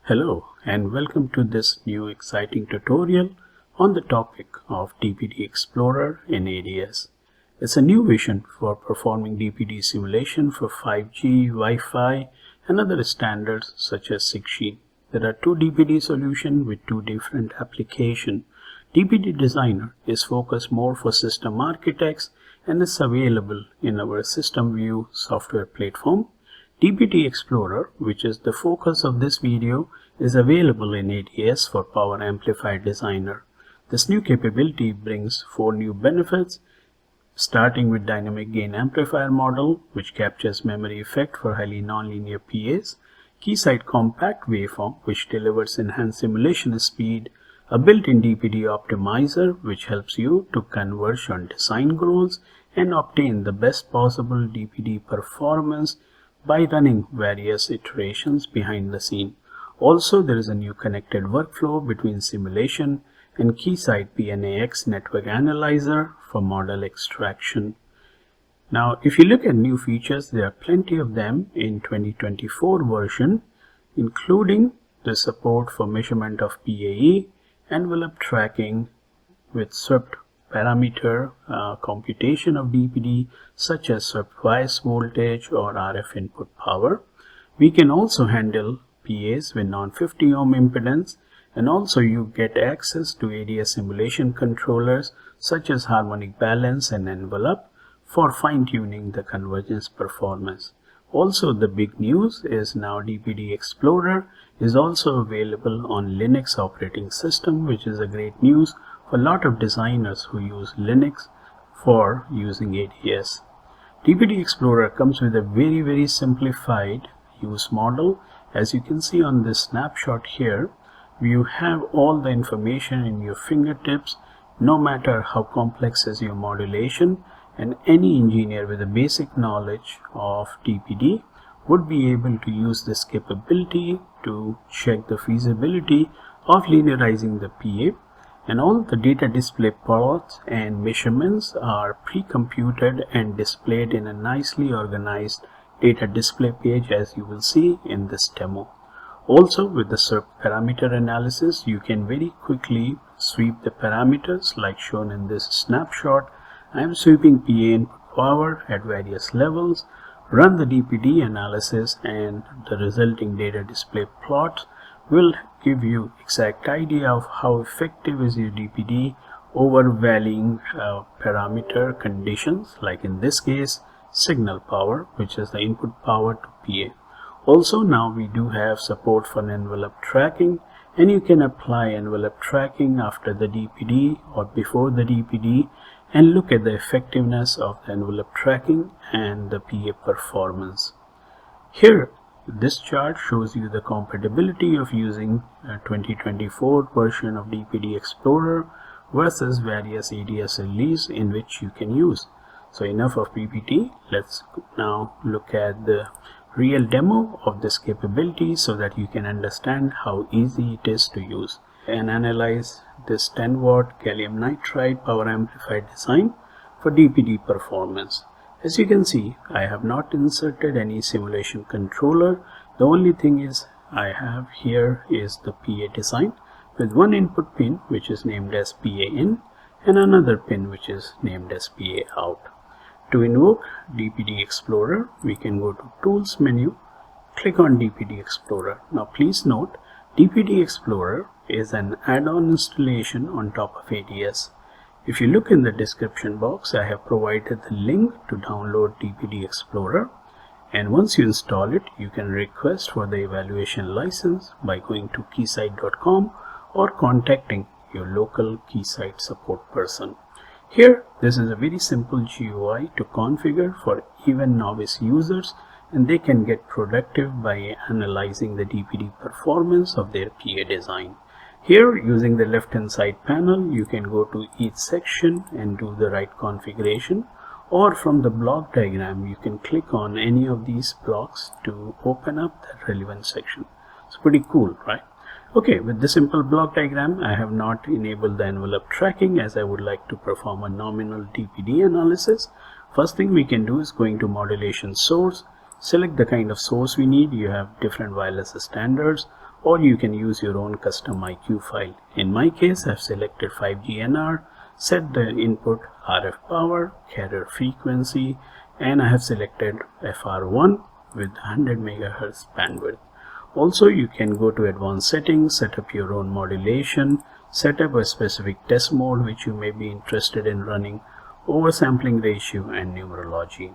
Hello and welcome to this new exciting tutorial on the topic of DPD Explorer in ADS. It's a new vision for performing DPD simulation for 5G, Wi-Fi and other standards such as 6G. There are two DPD solutions with two different applications. DPD Designer is focused more for system architects and is available in our System View software platform. DPD Explorer, which is the focus of this video, is available in ADS for Power Amplifier Designer. This new capability brings 4 new benefits, starting with Dynamic Gain Amplifier model, which captures memory effect for highly nonlinear PAs, keysight compact waveform, which delivers enhanced simulation speed, a built-in DPD optimizer, which helps you to converge on design goals and obtain the best possible DPD performance by running various iterations behind the scene. Also, there is a new connected workflow between simulation and keysight PNAX network analyzer for model extraction. Now, if you look at new features, there are plenty of them in 2024 version, including the support for measurement of PAE, envelope tracking with swept parameter computation of DPD, such as swept bias voltage or RF input power. We can also handle PAs with non-50 ohm impedance, and also you get access to ADS simulation controllers such as harmonic balance and envelope for fine-tuning the convergence performance. Also, the big news is now DPD Explorer is also available on Linux operating system, which is a great news for a lot of designers who use Linux for using ADS. DPD Explorer comes with a very simplified use model. As you can see on this snapshot here, you have all the information in your fingertips, no matter how complex is your modulation, and any engineer with a basic knowledge of DPD would be able to use this capability to check the feasibility of linearizing the PA. And all the data display plots and measurements are pre-computed and displayed in a nicely organized data display page, as you will see in this demo. Also, with the swept parameter analysis, you can very quickly sweep the parameters like shown in this snapshot. I am sweeping PA input power at various levels, run the DPD analysis, and the resulting data display plot will give you exact idea of how effective is your DPD over varying parameter conditions, like in this case signal power, which is the input power to PA. Also, now we do have support for envelope tracking, and you can apply envelope tracking after the DPD or before the DPD and look at the effectiveness of the envelope tracking and the PA performance. Here, this chart shows you the compatibility of using a 2024 version of DPD Explorer versus various ADS releases in which you can use. So enough of PPT, let's now look at the real demo of this capability so that you can understand how easy it is to use and analyze this 10 watt gallium nitride power amplifier design for DPD performance. As you can see, I have not inserted any simulation controller. The only thing is I have here is the PA design with one input pin which is named as PA in and another pin which is named as PA out. To invoke DPD Explorer, we can go to Tools menu, click on DPD Explorer. Now please note, DPD Explorer is an add-on installation on top of ADS. If you look in the description box, I have provided the link to download DPD Explorer, and once you install it, you can request for the evaluation license by going to keysight.com or contacting your local Keysight support person. Here, this is a very simple GUI to configure for even novice users, and they can get productive by analyzing the DPD performance of their PA design. Here, using the left hand side panel, you can go to each section and do the right configuration, or from the block diagram you can click on any of these blocks to open up the relevant section. It's pretty cool, right? Okay, with this simple block diagram, I have not enabled the envelope tracking as I would like to perform a nominal DPD analysis. First thing we can do is going to modulation source, select the kind of source we need. You have different wireless standards. or you can use your own custom IQ file. In my case, I've selected 5GNR, set the input RF power, carrier frequency, and I have selected FR1 with 100 MHz bandwidth. Also, you can go to advanced settings, set up your own modulation, set up a specific test mode which you may be interested in running, oversampling ratio, and numerology.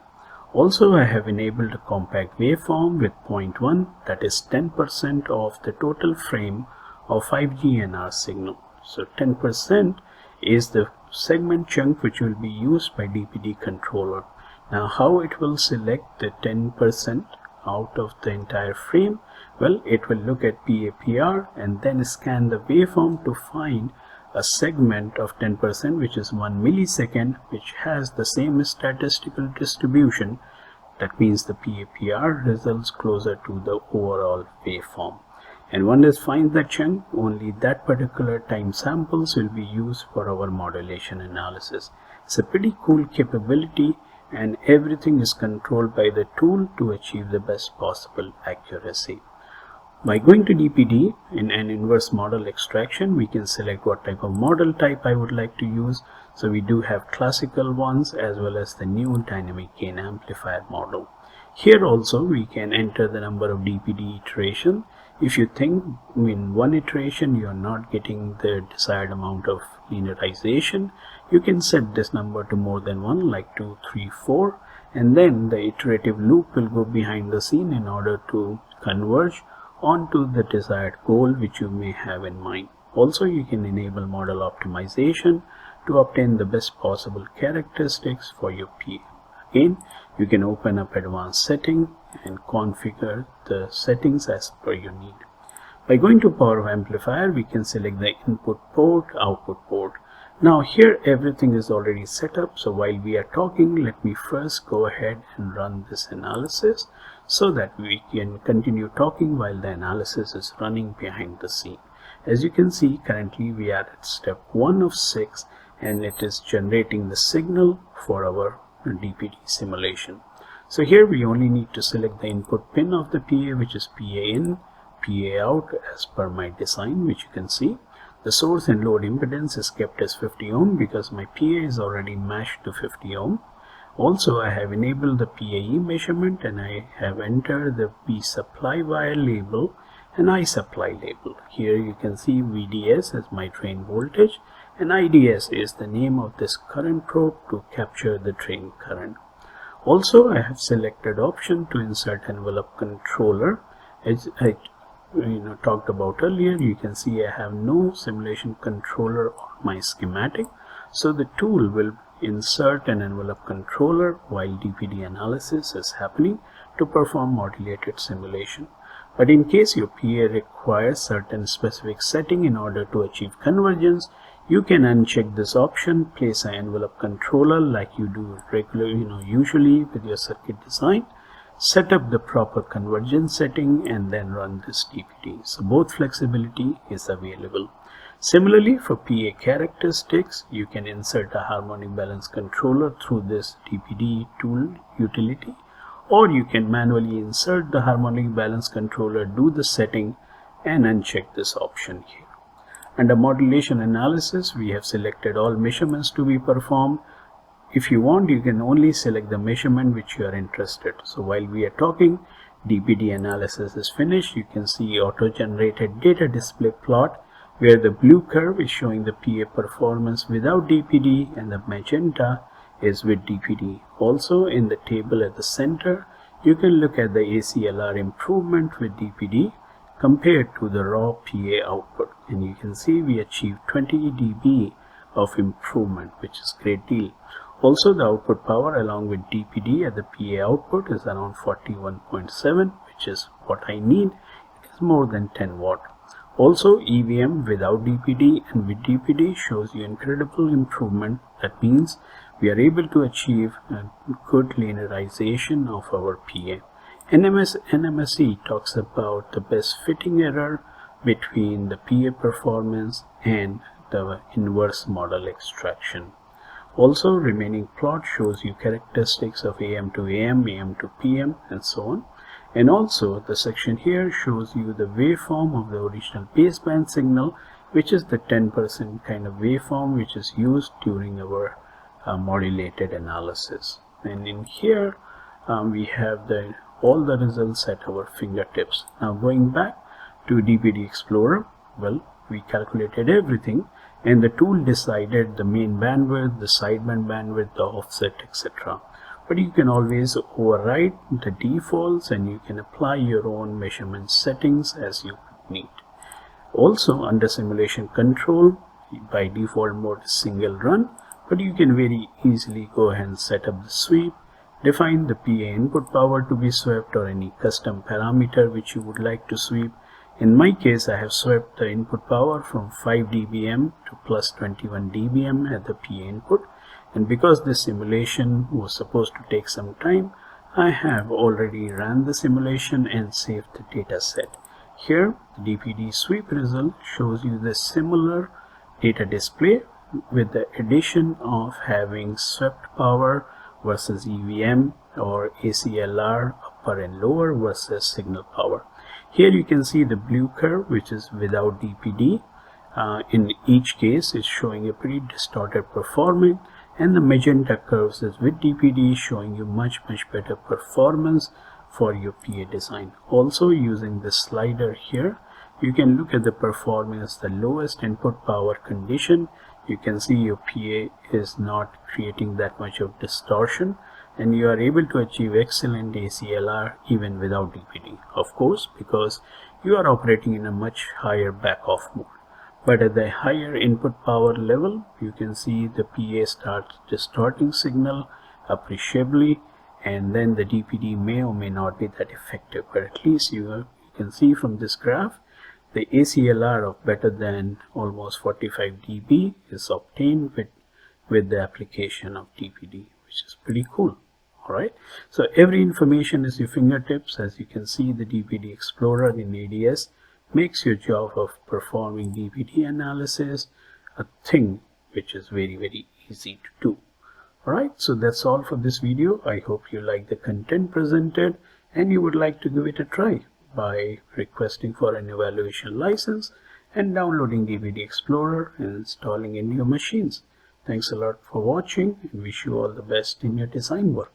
Also, I have enabled a compact waveform with 0.1, that is 10% of the total frame of 5GNR signal. So 10% is the segment chunk which will be used by DPD controller. Now, how it will select the 10% out of the entire frame? Well, it will look at PAPR and then scan the waveform to find a segment of 10%, which is 1 millisecond, which has the same statistical distribution. That means the PAPR results closer to the overall waveform. And once it finds that chunk, only that particular time samples will be used for our modulation analysis. It's a pretty cool capability, and everything is controlled by the tool to achieve the best possible accuracy. By going to DPD in an inverse model extraction, we can select what type of model type I would like to use. So we do have classical ones as well as the new dynamic gain amplifier model. Here also we can enter the number of DPD iteration. If you think in one iteration you are not getting the desired amount of linearization, you can set this number to more than one, like 2, 3, 4, and then the iterative loop will go behind the scene in order to converge onto the desired goal which you may have in mind. Also, you can enable model optimization to obtain the best possible characteristics for your PA. Again, you can open up advanced setting and configure the settings as per your need. By going to Power Amplifier, we can select the input port, output port. Now here everything is already set up, so while we are talking, let me first go ahead and run this analysis so that we can continue talking while the analysis is running behind the scene. As you can see, currently we are at step 1 of 6 and it is generating the signal for our DPD simulation. So here we only need to select the input pin of the PA, which is PA in, PA out as per my design, which you can see. The source and load impedance is kept as 50 ohm because my PA is already matched to 50 ohm. Also, I have enabled the PAE measurement and I have entered the P supply wire label and I supply label. Here you can see VDS as my drain voltage and IDS is the name of this current probe to capture the drain current. Also, I have selected option to insert envelope controller. As I talked about earlier, you can see I have no simulation controller on my schematic, so the tool will insert an envelope controller while DPD analysis is happening to perform modulated simulation. But in case your PA requires certain specific setting in order to achieve convergence, you can uncheck this option, place an envelope controller like you do usually with your circuit design, set up the proper convergence setting and then run this DPD. So both flexibility is available. Similarly, for PA characteristics, you can insert a harmonic balance controller through this DPD tool utility, or you can manually insert the harmonic balance controller, do the setting and uncheck this option here. Under modulation analysis, we have selected all measurements to be performed. If you want, you can only select the measurement which you are interested. So while we are talking, DPD analysis is finished. You can see auto-generated data display plot where the blue curve is showing the PA performance without DPD and the magenta is with DPD. Also in the table at the center, you can look at the ACLR improvement with DPD compared to the raw PA output, and you can see we achieved 20 dB of improvement, which is a great deal. Also, the output power along with DPD at the PA output is around 41.7, which is what I need. It is more than 10 watt. Also, EVM without DPD and with DPD shows you incredible improvement. That means we are able to achieve a good linearization of our PA. NMSE talks about the best fitting error between the PA performance and the inverse model extraction. Also, remaining plot shows you characteristics of AM to AM, AM to PM, and so on. And also the section here shows you the waveform of the original baseband signal, which is the 10% kind of waveform which is used during our modulated analysis. And in here we have all the results at our fingertips. Now going back to DPD Explorer, well, we calculated everything and the tool decided the main bandwidth, the sideband bandwidth, the offset, etc. But you can always override the defaults and you can apply your own measurement settings as you need. Also under simulation control, by default mode is single run, but you can very easily go ahead and set up the sweep, define the PA input power to be swept or any custom parameter which you would like to sweep. In my case, I have swept the input power from 5 dBm to plus 21 dBm at the PA input, and because this simulation was supposed to take some time, I have already ran the simulation and saved the data set. Here the DPD sweep result shows you the similar data display with the addition of having swept power versus EVM or ACLR upper and lower versus signal power. Here you can see the blue curve which is without DPD. In each case it's showing a pretty distorted performance, and the magenta curves is with DPD showing you much better performance for your PA design. Also using the slider here, you can look at the performance, the lowest input power condition. You can see your PA is not creating that much of distortion and you are able to achieve excellent ACLR even without DPD, of course, because you are operating in a much higher back off mode. But at the higher input power level, you can see the PA starts distorting signal appreciably, and then the DPD may or may not be that effective, but at least you can see from this graph the ACLR of better than almost 45 dB is obtained with the application of DPD, which is pretty cool. Alright, so every information is your fingertips. As you can see, the DPD Explorer in ADS makes your job of performing DPD analysis a thing which is very easy to do. Alright, so that's all for this video. I hope you like the content presented and you would like to give it a try by requesting for an evaluation license and downloading DPD Explorer and installing in your machines. Thanks a lot for watching and wish you all the best in your design work.